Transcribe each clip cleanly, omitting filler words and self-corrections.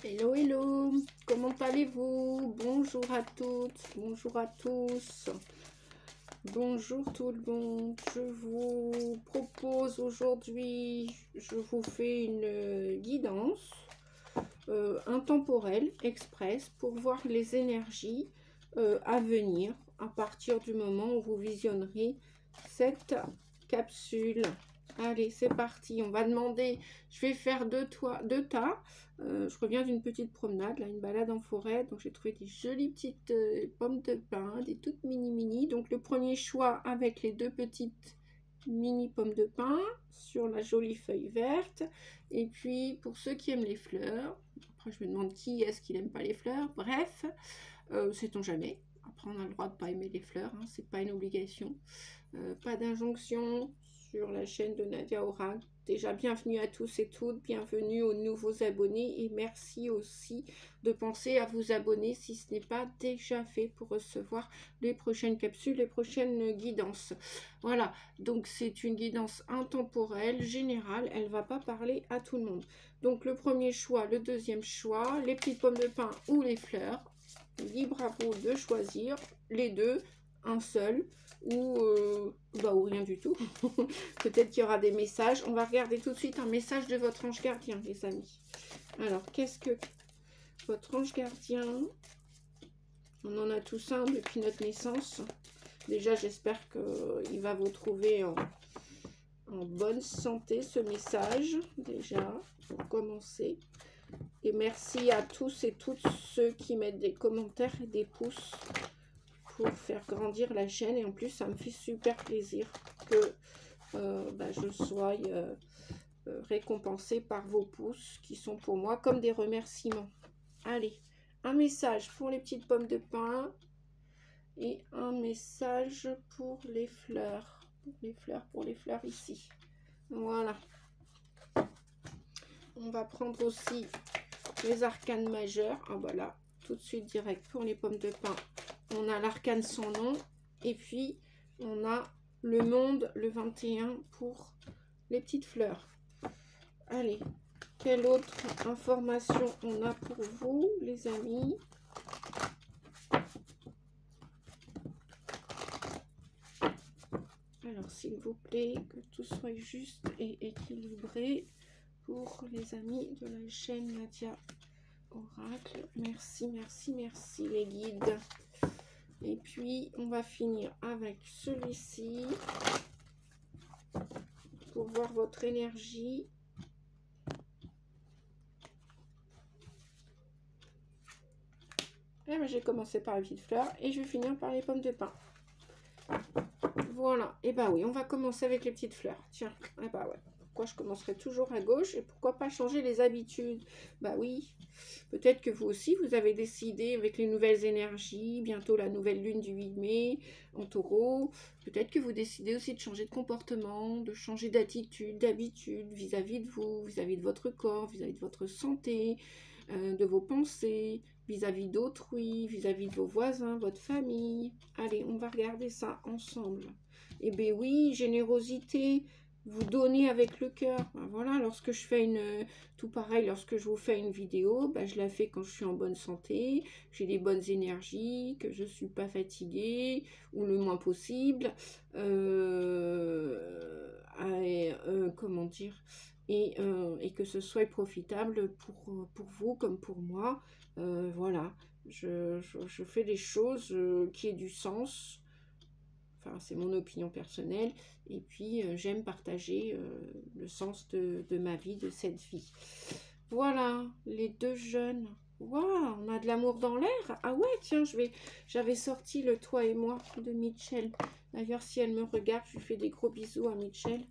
Hello, hello, comment allez-vous? Bonjour à toutes, bonjour à tous, bonjour tout le monde. Je vous propose aujourd'hui, je vous fais une guidance intemporelle, express, pour voir les énergies à venir à partir du moment où vous visionnerez cette capsule. Allez, c'est parti. On va demander, je vais faire deux tas. Je reviens d'une petite promenade, là, une balade en forêt. Donc, j'ai trouvé des jolies petites pommes de pin, des toutes mini. Donc, le premier choix avec les deux petites mini pommes de pin sur la jolie feuille verte. Et puis, pour ceux qui aiment les fleurs, après, je me demande qui est-ce qui n'aime pas les fleurs. Bref, sait-on jamais. Après, on a le droit de ne pas aimer les fleurs, hein, c'est pas une obligation. Pas d'injonction sur la chaîne de Nadia Oracle. Déjà, bienvenue à tous et toutes, bienvenue aux nouveaux abonnés et merci aussi de penser à vous abonner si ce n'est pas déjà fait pour recevoir les prochaines capsules, les prochaines guidances. Voilà, donc c'est une guidance intemporelle, générale, elle ne va pas parler à tout le monde. Donc le premier choix, le deuxième choix, les petites pommes de pin ou les fleurs, libre à vous de choisir les deux, un seul ou rien du tout. Peut-être qu'il y aura des messages. On va regarder tout de suite un message de votre ange gardien, les amis. Alors, qu'est-ce que votre ange gardien? On en a tous un depuis notre naissance. Déjà, j'espère qu'il va vous trouver en bonne santé, ce message, déjà, pour commencer. Et merci à tous et toutes ceux qui mettent des commentaires et des pouces pour faire grandir la chaîne. Et en plus, ça me fait super plaisir que je sois récompensée par vos pouces qui sont pour moi comme des remerciements. Allez, un message pour les petites pommes de pin et un message pour les fleurs. Pour les fleurs ici. Voilà. On va prendre aussi les arcanes majeurs. Ah voilà, tout de suite direct pour les pommes de pin. On a l'arcane sans nom. Et puis, on a le monde, le 21 pour les petites fleurs. Allez, quelle autre information on a pour vous, les amis? Alors, s'il vous plaît, que tout soit juste et équilibré pour les amis de la chaîne Nadia Oracle. Merci, merci, merci les guides. Et puis, on va finir avec celui-ci pour voir votre énergie. Et j'ai commencé par les petites fleurs et je vais finir par les pommes de pin. Voilà. Et bah oui, on va commencer avec les petites fleurs. Tiens, et bah ouais. Pourquoi je commencerai toujours à gauche et pourquoi pas changer les habitudes? Bah oui, peut-être que vous aussi, vous avez décidé avec les nouvelles énergies, bientôt la nouvelle lune du 8 mai en taureau, peut-être que vous décidez aussi de changer de comportement, de changer d'attitude, d'habitude vis-à-vis de vous, vis-à-vis de votre corps, vis-à-vis de votre santé, de vos pensées, vis-à-vis d'autrui, vis-à-vis de vos voisins, votre famille. Allez, on va regarder ça ensemble. Eh bien oui, générosité, vous donnez avec le cœur. Ben voilà, lorsque je fais tout pareil, lorsque je vous fais une vidéo, ben je la fais quand je suis en bonne santé, j'ai des bonnes énergies, que je ne suis pas fatiguée, ou le moins possible. Comment dire, et que ce soit profitable pour vous comme pour moi. Voilà, je fais des choses qui aient du sens. Enfin, c'est mon opinion personnelle. Et puis, j'aime partager le sens de ma vie, de cette vie. Voilà, les deux jeunes. Waouh, on a de l'amour dans l'air. Ah ouais, tiens, j'avais sorti le Toi et moi de Mitchell. D'ailleurs, si elle me regarde, je lui fais des gros bisous à Mitchell.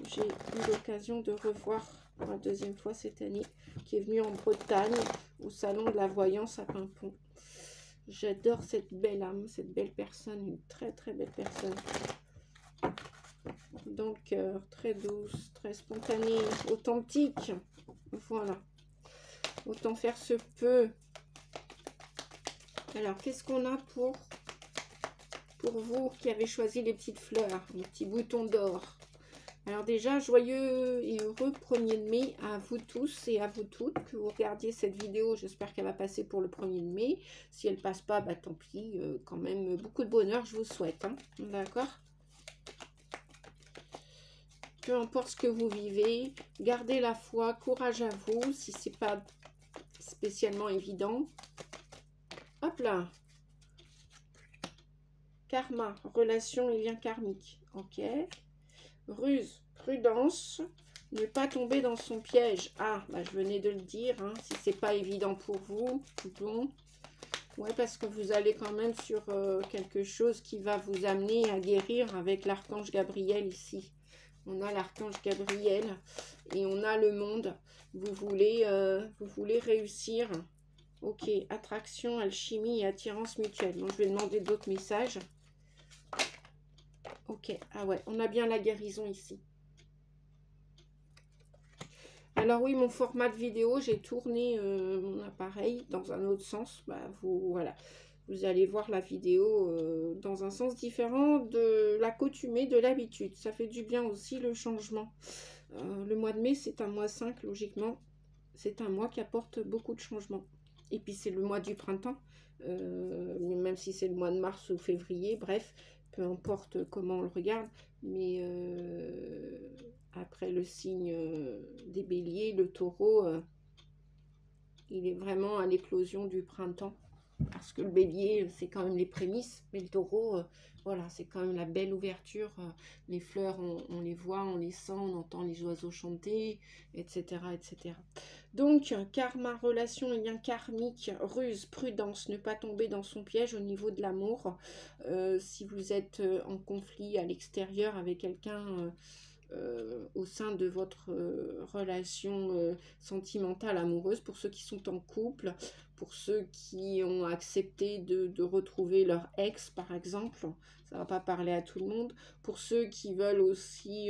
J'ai eu l'occasion de revoir pour la deuxième fois cette année, qui est venue en Bretagne, au salon de la voyance à Pimpon. J'adore cette belle âme, cette belle personne, une très très belle personne. Dans le cœur, très douce, très spontanée, authentique. Voilà. Autant faire se peut. Alors, qu'est-ce qu'on a pour vous qui avez choisi les petites fleurs, les petits boutons d'or? Alors déjà, joyeux et heureux 1er de mai à vous tous et à vous toutes. Que vous regardiez cette vidéo, j'espère qu'elle va passer pour le 1er de mai. Si elle passe pas, bah tant pis. Quand même, beaucoup de bonheur, je vous souhaite. Hein. D'accord? Peu importe ce que vous vivez, gardez la foi, courage à vous, si c'est pas spécialement évident. Hop là. Karma, relation et lien karmique. Ok. Ruse, prudence, ne pas tomber dans son piège. Ah, bah, je venais de le dire, hein, si c'est pas évident pour vous. Bon. Ouais, parce que vous allez quand même sur quelque chose qui va vous amener à guérir avec l'archange Gabriel ici. On a l'archange Gabriel et on a le monde. Vous voulez réussir. Ok, attraction, alchimie et attirance mutuelle. Donc, je vais demander d'autres messages. Ok, ah ouais, on a bien la guérison ici. Alors oui, mon format de vidéo, j'ai tourné mon appareil dans un autre sens. Bah, voilà, vous allez voir la vidéo dans un sens différent de l'accoutumée, de l'habitude. Ça fait du bien aussi le changement. Le mois de mai, c'est un mois 5, logiquement. C'est un mois qui apporte beaucoup de changements. Et puis c'est le mois du printemps, même si c'est le mois de mars ou février, bref, peu importe comment on le regarde, mais après le signe des béliers, le taureau, il est vraiment à l'éclosion du printemps, parce que le bélier, c'est quand même les prémices, mais le taureau, voilà, c'est quand même la belle ouverture, les fleurs, on les voit, on les sent, on entend les oiseaux chanter, etc., etc. Donc, karma, relation et lien karmique, ruse, prudence, ne pas tomber dans son piège au niveau de l'amour. Si vous êtes en conflit à l'extérieur avec quelqu'un au sein de votre relation sentimentale, amoureuse, pour ceux qui sont en couple, pour ceux qui ont accepté de retrouver leur ex, par exemple, ça ne va pas parler à tout le monde, pour ceux qui veulent aussi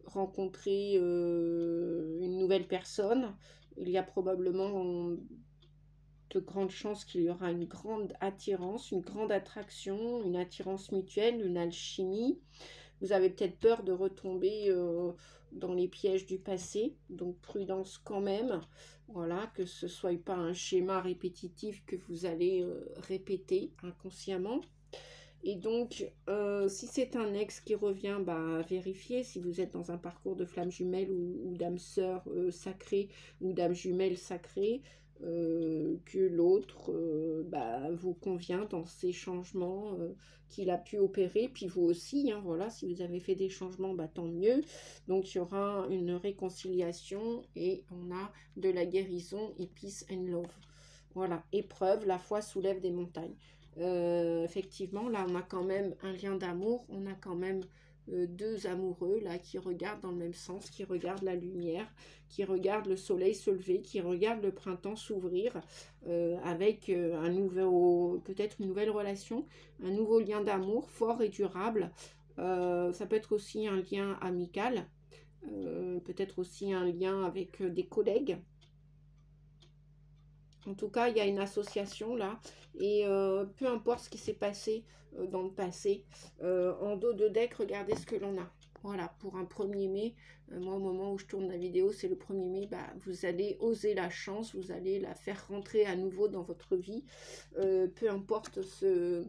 rencontrer une nouvelle personne, il y a probablement de grandes chances qu'il y aura une grande attirance, une grande attraction, une attirance mutuelle, une alchimie. Vous avez peut-être peur de retomber dans les pièges du passé, donc prudence quand même. Voilà, que ce ne soit pas un schéma répétitif que vous allez répéter inconsciemment. Et donc, si c'est un ex qui revient, bah, vérifiez si vous êtes dans un parcours de flamme jumelle ou d'âme sœur sacrée ou d'âme jumelle sacrée, que l'autre bah, vous convient dans ces changements qu'il a pu opérer, puis vous aussi, hein, voilà, si vous avez fait des changements, bah, tant mieux. Donc il y aura une réconciliation et on a de la guérison et peace and love. Voilà, épreuve, la foi soulève des montagnes. Effectivement, là on a quand même un lien d'amour, on a quand même deux amoureux là qui regardent dans le même sens, qui regardent la lumière, qui regardent le soleil se lever, qui regardent le printemps s'ouvrir avec un nouveau, peut-être une nouvelle relation, un nouveau lien d'amour fort et durable. Ça peut être aussi un lien amical, peut-être aussi un lien avec des collègues. En tout cas, il y a une association là, et peu importe ce qui s'est passé dans le passé, en dos de deck, regardez ce que l'on a. Voilà, pour un 1er mai, moi au moment où je tourne la vidéo, c'est le 1er mai, bah, vous allez oser la chance, vous allez la faire rentrer à nouveau dans votre vie, peu importe ce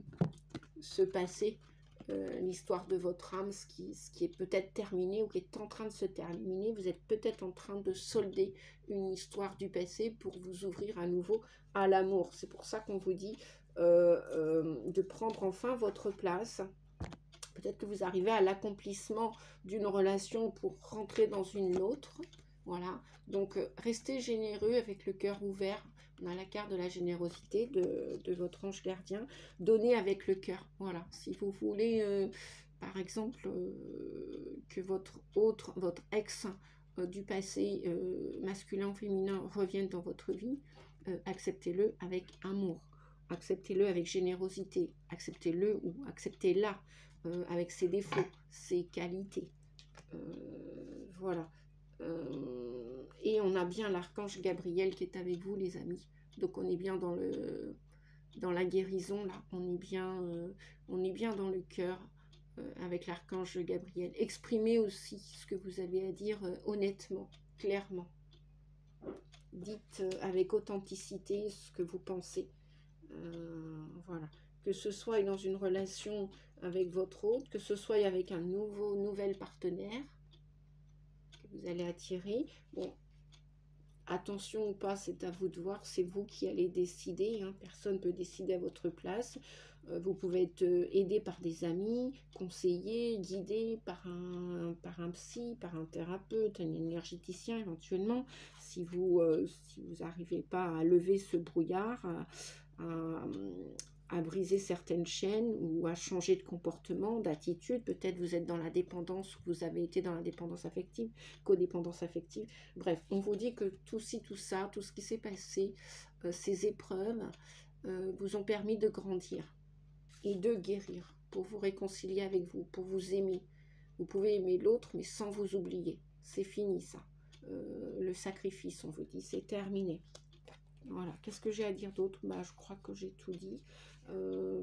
passé, l'histoire de votre âme, ce qui est peut-être terminé ou qui est en train de se terminer. Vous êtes peut-être en train de solder une histoire du passé pour vous ouvrir à nouveau à l'amour. C'est pour ça qu'on vous dit de prendre enfin votre place. Peut-être que vous arrivez à l'accomplissement d'une relation pour rentrer dans une autre. Voilà, donc restez généreux avec le cœur ouvert. On a la carte de la générosité de votre ange gardien. Donnez avec le cœur. Voilà, si vous voulez, par exemple, que votre ex du passé, masculin ou féminin, revienne dans votre vie, acceptez-le avec amour. Acceptez-le avec générosité. Acceptez-le ou acceptez-la avec ses défauts, ses qualités. Voilà. Et on a bien l'archange Gabriel qui est avec vous, les amis. Donc on est bien dans la guérison là. On est bien dans le cœur. avec l'archange Gabriel. Exprimez aussi ce que vous avez à dire honnêtement, clairement. Dites avec authenticité ce que vous pensez. Voilà. Que ce soit dans une relation avec votre hôte, que ce soit avec un nouvel partenaire que vous allez attirer. Bon, attention ou pas, c'est à vous de voir, c'est vous qui allez décider, hein. Personne ne peut décider à votre place. Vous pouvez être aidé par des amis, conseillé, guidé par un psy, par un thérapeute, un énergéticien éventuellement, si vous n'arrivez pas à lever ce brouillard, à briser certaines chaînes ou à changer de comportement, d'attitude. Peut-être vous êtes dans la dépendance ou vous avez été dans la dépendance affective, codépendance affective. Bref, on vous dit que tout ça, tout ce qui s'est passé, ces épreuves vous ont permis de grandir et de guérir, pour vous réconcilier avec vous, pour vous aimer. Vous pouvez aimer l'autre, mais sans vous oublier. C'est fini ça. Le sacrifice, on vous dit, c'est terminé. Voilà, qu'est-ce que j'ai à dire d'autre? Bah, je crois que j'ai tout dit.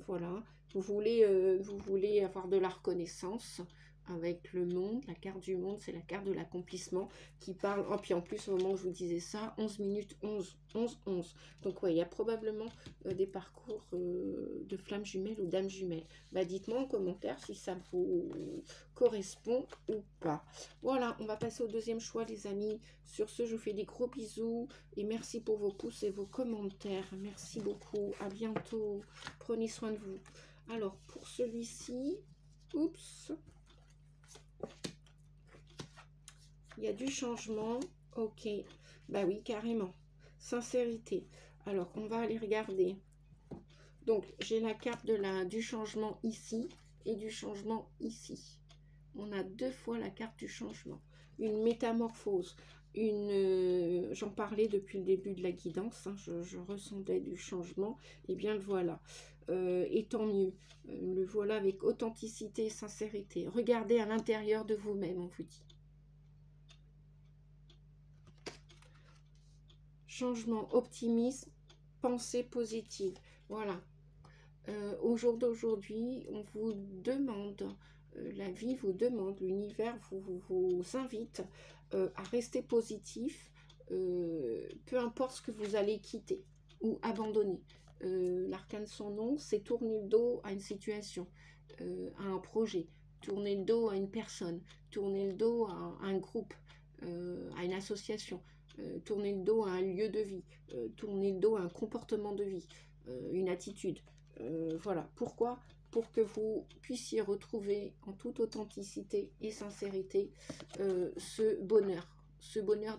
Voilà, vous voulez avoir de la reconnaissance avec le monde, la carte du monde, c'est la carte de l'accomplissement qui parle, oh, puis en plus au moment où je vous disais ça, 11 minutes 11. Donc ouais, il y a probablement des parcours de flammes jumelles ou d'âmes jumelles. Bah, dites-moi en commentaire si ça vous correspond ou pas. Voilà, on va passer au deuxième choix les amis. Sur ce, je vous fais des gros bisous et merci pour vos pouces et vos commentaires. Merci beaucoup, à bientôt. Prenez soin de vous. Alors, pour celui-ci, oups, il y a du changement. Ok, bah oui, carrément. Sincérité. Alors, on va aller regarder. Donc, j'ai la carte du changement ici et du changement ici. On a deux fois la carte du changement. Une métamorphose. J'en parlais depuis le début de la guidance, hein, je ressentais du changement, et bien le voilà. Et tant mieux, le voilà avec authenticité et sincérité. Regardez à l'intérieur de vous-même, on vous dit. Changement, optimisme, pensée positive. Voilà. Au jour d'aujourd'hui, on vous demande, la vie vous demande, l'univers vous invite à rester positif, peu importe ce que vous allez quitter ou abandonner. L'arcane sans nom, c'est tourner le dos à une situation, à un projet, tourner le dos à une personne, tourner le dos à un groupe, à une association, tourner le dos à un lieu de vie, tourner le dos à un comportement de vie, une attitude. Voilà, pourquoi? Pour que vous puissiez retrouver en toute authenticité et sincérité ce bonheur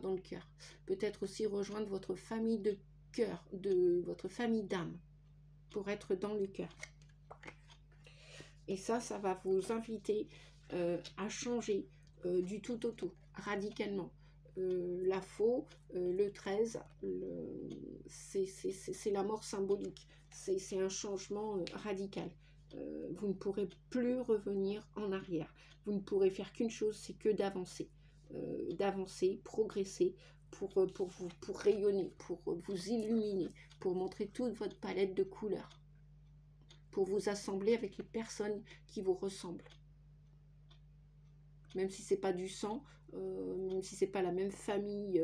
dans le cœur. Peut-être aussi rejoindre votre famille de cœur, votre famille d'âme, pour être dans le cœur. Et ça va vous inviter à changer du tout au tout, radicalement. La faux, le 13, c'est la mort symbolique. C'est un changement radical. Vous ne pourrez plus revenir en arrière. Vous ne pourrez faire qu'une chose, c'est que d'avancer. D'avancer, progresser, pour rayonner, pour vous illuminer, pour montrer toute votre palette de couleurs, pour vous assembler avec les personnes qui vous ressemblent. Même si c'est pas du sang, même si c'est pas la même famille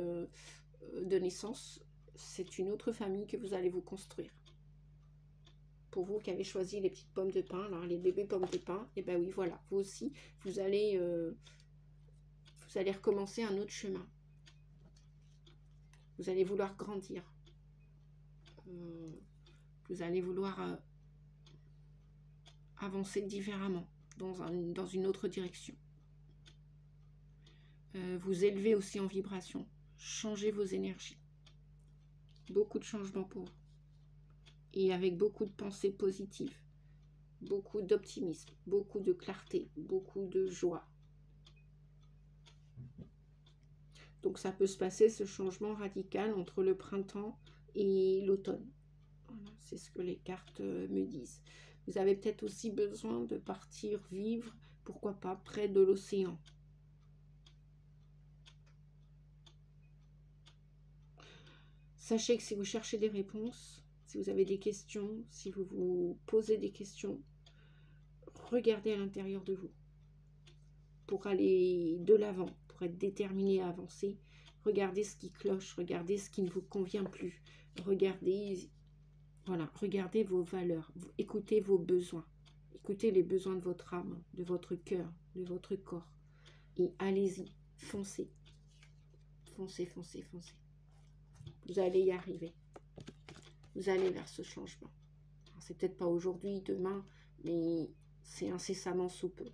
de naissance, c'est une autre famille que vous allez vous construire. Pour vous qui avez choisi les petites pommes de pin, là, les bébés pommes de pin, et ben oui, voilà, vous aussi, vous allez recommencer un autre chemin. Vous allez vouloir grandir. Vous allez vouloir avancer différemment, dans une autre direction. Vous élever aussi en vibration. Changez vos énergies. Beaucoup de changements pour vous. Et avec beaucoup de pensées positives. Beaucoup d'optimisme. Beaucoup de clarté. Beaucoup de joie. Donc ça peut se passer, ce changement radical entre le printemps et l'automne. Voilà, c'est ce que les cartes me disent. Vous avez peut-être aussi besoin de partir vivre, pourquoi pas, près de l'océan. Sachez que si vous cherchez des réponses, si vous avez des questions, si vous vous posez des questions, regardez à l'intérieur de vous pour aller de l'avant, pour être déterminé à avancer. Regardez ce qui cloche, regardez ce qui ne vous convient plus. Regardez, voilà, regardez vos valeurs, écoutez vos besoins. Écoutez les besoins de votre âme, de votre cœur, de votre corps. Et allez-y, foncez. Foncez, foncez, foncez. Vous allez y arriver. Vous allez vers ce changement. C'est peut-être pas aujourd'hui, demain, mais c'est incessamment sous peu.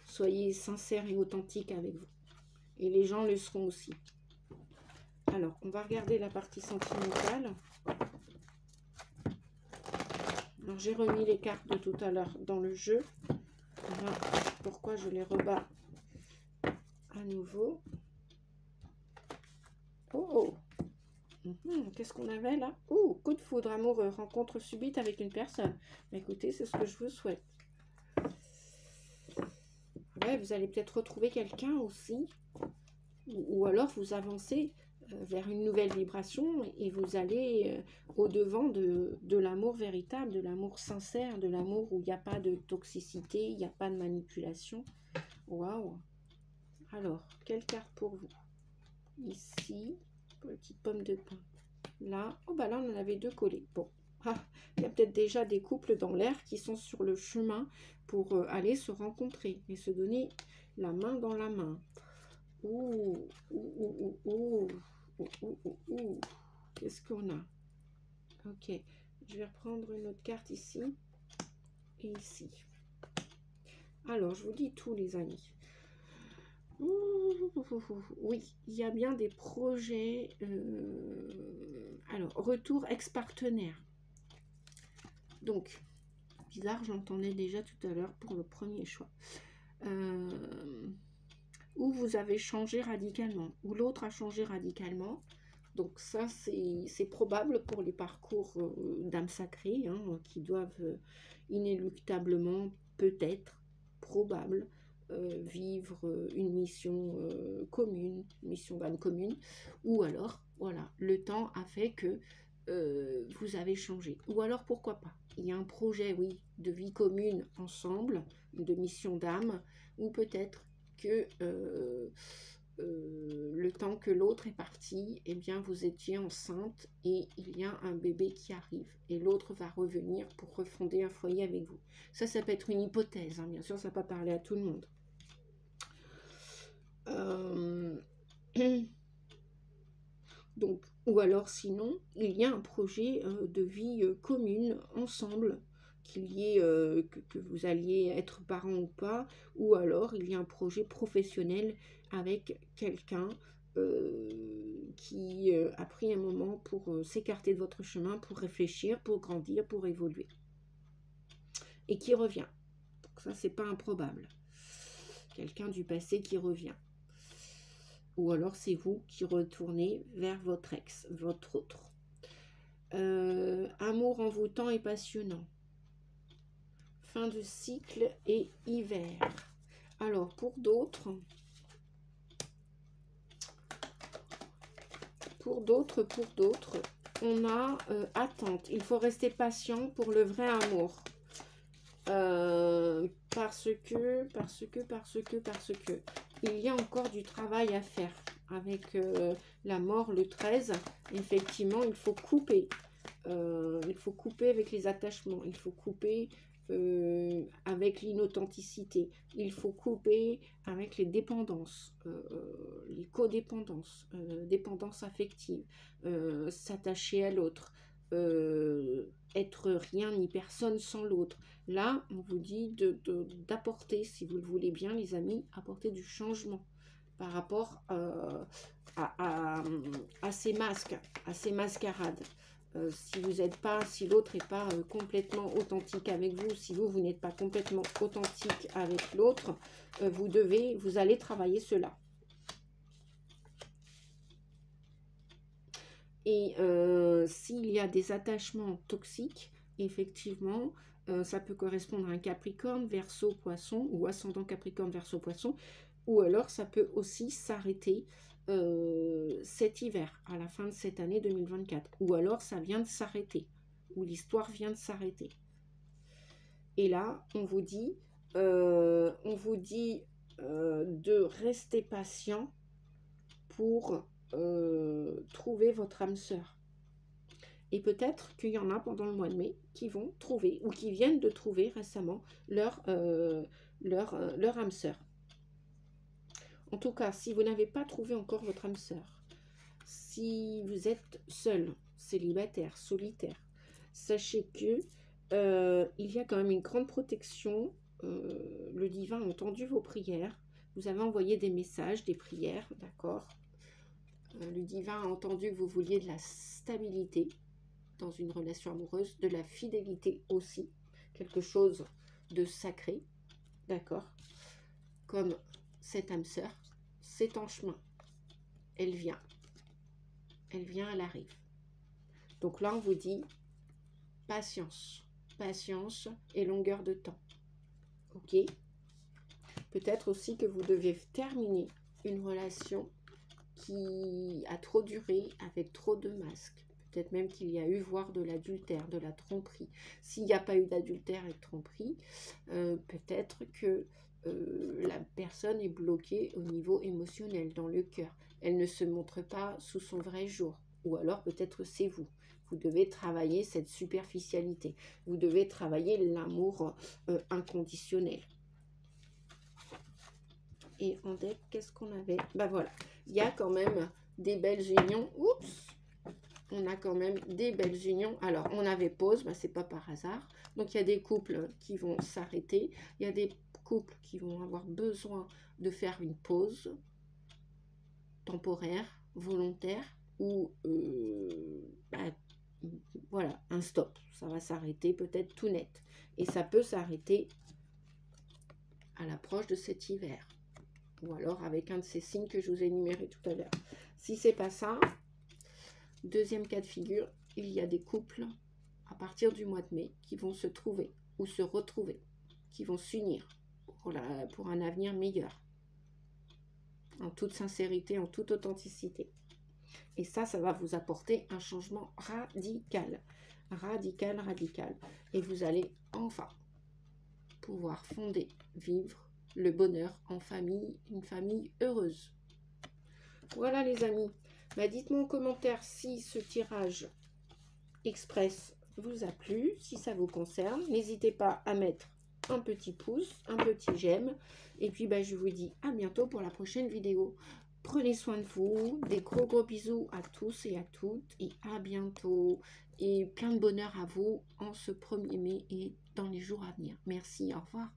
Soyez sincères et authentiques avec vous. Et les gens le seront aussi. Alors, on va regarder la partie sentimentale. Alors, j'ai remis les cartes de tout à l'heure dans le jeu. Voilà pourquoi je les rebats à nouveau. Oh, qu'est-ce qu'on avait là? Oh, coup de foudre amoureux, rencontre subite avec une personne. Mais écoutez, c'est ce que je vous souhaite. Ouais, vous allez peut-être retrouver quelqu'un aussi. Ou alors vous avancez vers une nouvelle vibration et vous allez au-devant de l'amour véritable, de l'amour sincère, de l'amour où il n'y a pas de toxicité, il n'y a pas de manipulation. Waouh! Alors, quelle carte pour vous? Ici, petite pomme de pin. Là, oh bah là on en avait deux collés. Bon, il y a peut-être déjà des couples dans l'air qui sont sur le chemin pour aller se rencontrer et se donner la main dans la main. Ouh, ouh, ouh, ouh, ouh, ouh, ouh, ouh. Qu'est-ce qu'on a? Ok, je vais reprendre une autre carte ici et ici. Alors, je vous dis tout, les amis. Oui, il y a bien des projets. Alors, retour ex-partenaire. Donc, bizarre, j'entendais déjà tout à l'heure pour le premier choix. Où vous avez changé radicalement, ou l'autre a changé radicalement. Donc ça, c'est probable pour les parcours d'âmes sacrées, hein, qui doivent inéluctablement, peut-être, probable, vivre une mission commune, une mission d'âme commune, ou alors, voilà, le temps a fait que vous avez changé. Ou alors, pourquoi pas? Il y a un projet, oui, de vie commune ensemble, de mission d'âme, ou peut-être que le temps que l'autre est parti, eh bien, vous étiez enceinte et il y a un bébé qui arrive et l'autre va revenir pour refonder un foyer avec vous. Ça peut être une hypothèse, hein, bien sûr, ça ne va pas parler à tout le monde. Donc, ou alors sinon, il y a un projet de vie commune ensemble, qu'il y ait que vous alliez être parent ou pas, ou alors il y a un projet professionnel avec quelqu'un qui a pris un moment pour s'écarter de votre chemin, pour réfléchir, pour grandir, pour évoluer. Et qui revient. Donc ça, c'est pas improbable. Quelqu'un du passé qui revient. Ou alors c'est vous qui retournez vers votre ex, votre autre. Amour envoûtant et passionnant. Fin de cycle et hiver. Alors pour d'autres, on a attente. Il faut rester patient pour le vrai amour. Parce que il y a encore du travail à faire avec la mort le 13. Effectivement, il faut couper. Il faut couper avec les attachements. Il faut couper avec l'inauthenticité. Il faut couper avec les dépendances, les codépendances, dépendance affective, s'attacher à l'autre. Être rien ni personne sans l'autre. Là, on vous dit d'apporter, si vous le voulez bien, les amis, apporter du changement par rapport à ces masques, à ces mascarades. Si l'autre n'est pas complètement authentique avec vous, si vous n'êtes pas complètement authentique avec l'autre, vous allez travailler cela. Et s'il y a des attachements toxiques, effectivement, ça peut correspondre à un Capricorne, Verseau, Poisson, ou ascendant Capricorne, Verseau, Poisson, ou alors ça peut aussi s'arrêter cet hiver, à la fin de cette année 2024, ou alors ça vient de s'arrêter, où l'histoire vient de s'arrêter. Et là, on vous dit de rester patient pour trouver votre âme sœur. Et peut-être qu'il y en a pendant le mois de mai qui vont trouver ou qui viennent de trouver récemment leur âme sœur. En tout cas, si vous n'avez pas trouvé encore votre âme sœur, si vous êtes seul, célibataire, solitaire, sachez que il y a quand même une grande protection. Le divin a entendu vos prières. Vous avez envoyé des messages, des prières, d'accord. Le divin a entendu que vous vouliez de la stabilité dans une relation amoureuse, de la fidélité aussi, quelque chose de sacré, d'accord. Comme cette âme sœur, c'est en chemin. Elle vient, elle arrive. Donc là, on vous dit patience, patience et longueur de temps. Ok? Peut-être aussi que vous devez terminer une relation qui a trop duré avec trop de masques. Peut-être même qu'il y a eu, voire de l'adultère, de la tromperie. S'il n'y a pas eu d'adultère et de tromperie, peut-être que la personne est bloquée au niveau émotionnel, dans le cœur. Elle ne se montre pas sous son vrai jour. Ou alors peut-être c'est vous. Vous devez travailler cette superficialité. Vous devez travailler l'amour inconditionnel. Et en deck, qu'est-ce qu'on avait? Ben voilà, il y a quand même des belles unions. Oups! On a quand même des belles unions. Alors, on avait pause, ben, c'est pas par hasard. Donc, il y a des couples qui vont s'arrêter. Il y a des couples qui vont avoir besoin de faire une pause temporaire, volontaire, ou ben, voilà, un stop. Ça va s'arrêter peut-être tout net. Et ça peut s'arrêter à l'approche de cet hiver. Ou alors avec un de ces signes que je vous ai énumérés tout à l'heure. Si c'est pas ça, deuxième cas de figure, il y a des couples à partir du mois de mai qui vont se trouver ou se retrouver, qui vont s'unir pour un avenir meilleur. En toute sincérité, en toute authenticité. Et ça va vous apporter un changement radical. Radical, radical. Et vous allez enfin pouvoir fonder, vivre le bonheur en famille, une famille heureuse. Voilà les amis. Bah, dites-moi en commentaire si ce tirage express vous a plu, si ça vous concerne. N'hésitez pas à mettre un petit pouce, un petit j'aime. Et puis bah, je vous dis à bientôt pour la prochaine vidéo. Prenez soin de vous. Des gros bisous à tous et à toutes. Et à bientôt. Et plein de bonheur à vous en ce 1er mai et dans les jours à venir. Merci, au revoir.